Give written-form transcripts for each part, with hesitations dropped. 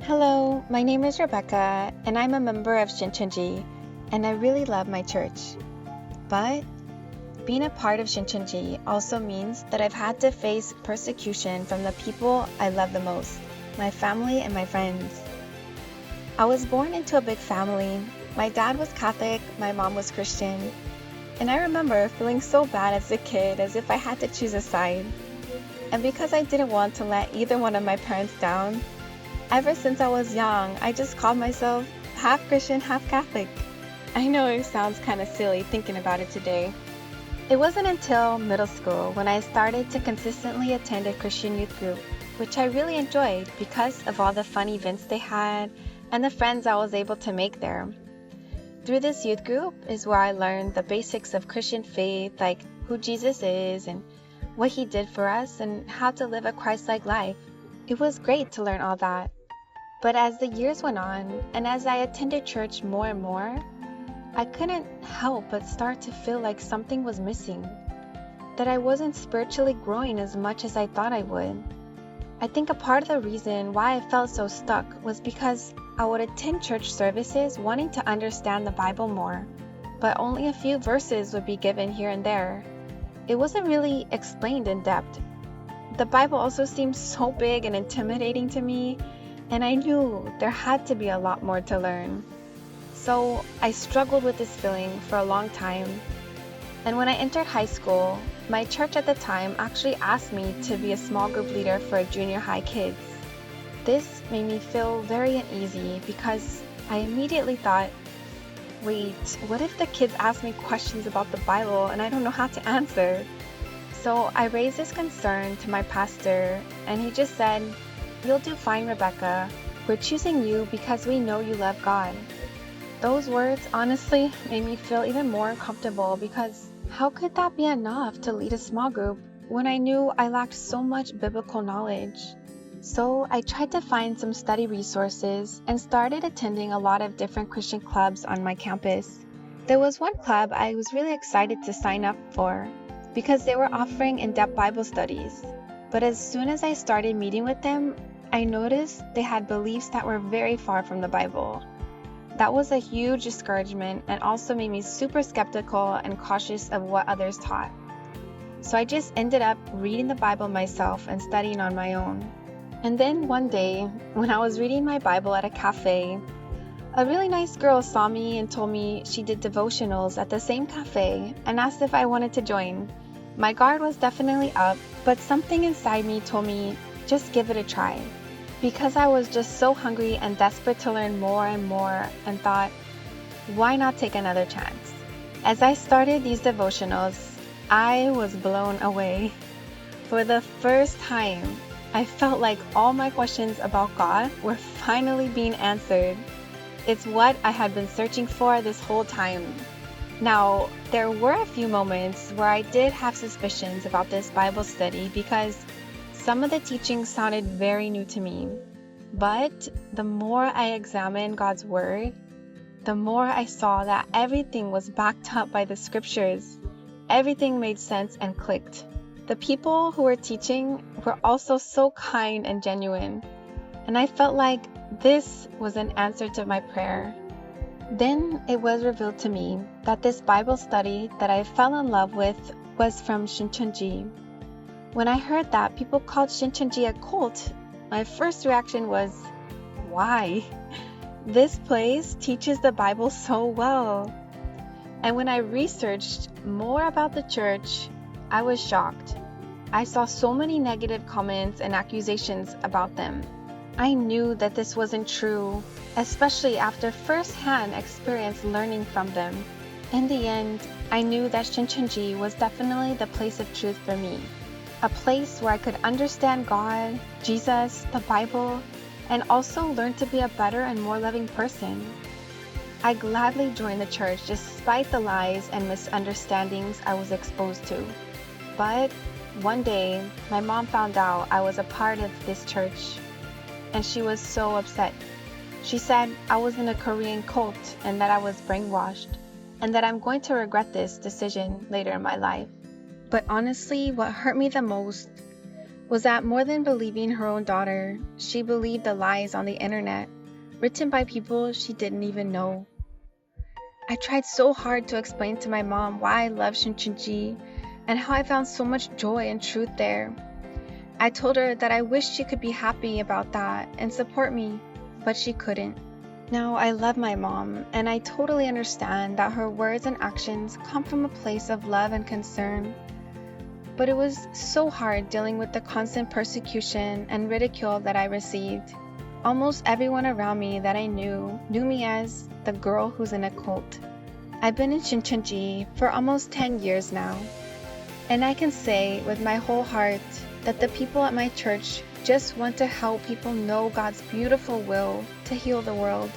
Hello, my name is Rebecca, and I'm a member of Shincheonji, and I really love my church. But being a part of Shincheonji also means that I've had to face persecution from the people I love the most, my family and my friends. I was born into a big family. My dad was Catholic, my mom was Christian, and I remember feeling so bad as a kid, as if I had to choose a side. And because I didn't want to let either one of my parents down, ever since I was young, I just called myself half Christian, half Catholic. I know it sounds kind of silly thinking about it today. It wasn't until middle school when I started to consistently attend a Christian youth group, which I really enjoyed because of all the fun events they had and the friends I was able to make there. Through this youth group is where I learned the basics of Christian faith, like who Jesus is and what he did for us and how to live a Christ-like life. It was great to learn all that. But as the years went on, and as I attended church more and more, I couldn't help but start to feel like something was missing, that I wasn't spiritually growing as much as I thought I would. I think a part of the reason why I felt so stuck was because I would attend church services wanting to understand the Bible more, but only a few verses would be given here and there. It wasn't really explained in depth. The Bible also seemed so big and intimidating to me, and I knew there had to be a lot more to learn. So I struggled with this feeling for a long time. And when I entered high school, my church at the time actually asked me to be a small group leader for junior high kids. This made me feel very uneasy because I immediately thought, wait, what if the kids ask me questions about the Bible and I don't know how to answer? So I raised this concern to my pastor, and he just said, "You'll do fine, Rebecca. We're choosing you because we know you love God." Those words honestly made me feel even more uncomfortable because how could that be enough to lead a small group when I knew I lacked so much biblical knowledge? So I tried to find some study resources and started attending a lot of different Christian clubs on my campus. There was one club I was really excited to sign up for because they were offering in-depth Bible studies. But as soon as I started meeting with them, I noticed they had beliefs that were very far from the Bible. That was a huge discouragement and also made me super skeptical and cautious of what others taught. So I just ended up reading the Bible myself and studying on my own. And then one day, when I was reading my Bible at a cafe, a really nice girl saw me and told me she did devotionals at the same cafe and asked if I wanted to join. My guard was definitely up, but something inside me told me, just give it a try. Because I was just so hungry and desperate to learn more and more and thought, why not take another chance? As I started these devotionals, I was blown away. For the first time, I felt like all my questions about God were finally being answered. It's what I had been searching for this whole time. Now, there were a few moments where I did have suspicions about this Bible study because some of the teachings sounded very new to me. But the more I examined God's Word, the more I saw that everything was backed up by the scriptures. Everything made sense and clicked. The people who were teaching were also so kind and genuine, and I felt like this was an answer to my prayer. Then it was revealed to me that this Bible study that I fell in love with was from Shincheonji. When I heard that people called Shincheonji a cult, my first reaction was, why? This place teaches the Bible so well. And when I researched more about the church, I was shocked. I saw so many negative comments and accusations about them. I knew that this wasn't true, especially after first-hand experience learning from them. In the end, I knew that Shincheonji was definitely the place of truth for me. A place where I could understand God, Jesus, the Bible, and also learn to be a better and more loving person. I gladly joined the church despite the lies and misunderstandings I was exposed to. But one day, my mom found out I was a part of this church, and she was so upset. She said I was in a Korean cult and that I was brainwashed, and that I'm going to regret this decision later in my life. But honestly, what hurt me the most was that more than believing her own daughter, she believed the lies on the internet, written by people she didn't even know. I tried so hard to explain to my mom why I love Shincheonji and how I found so much joy and truth there. I told her that I wished she could be happy about that and support me, but she couldn't. Now, I love my mom, and I totally understand that her words and actions come from a place of love and concern. But it was so hard dealing with the constant persecution and ridicule that I received. Almost everyone around me that I knew me as the girl who's in a cult. I've been in Shincheonji for almost 10 years now, and I can say with my whole heart that the people at my church just want to help people know God's beautiful will to heal the world.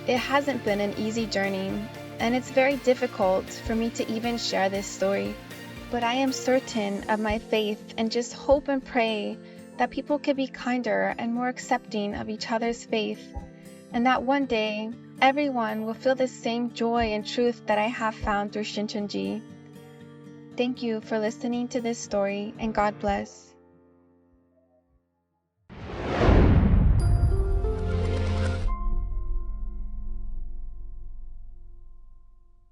It hasn't been an easy journey, and it's very difficult for me to even share this story. But I am certain of my faith and just hope and pray that people can be kinder and more accepting of each other's faith, and that one day everyone will feel the same joy and truth that I have found through Shincheonji. Thank you for listening to this story, and God bless.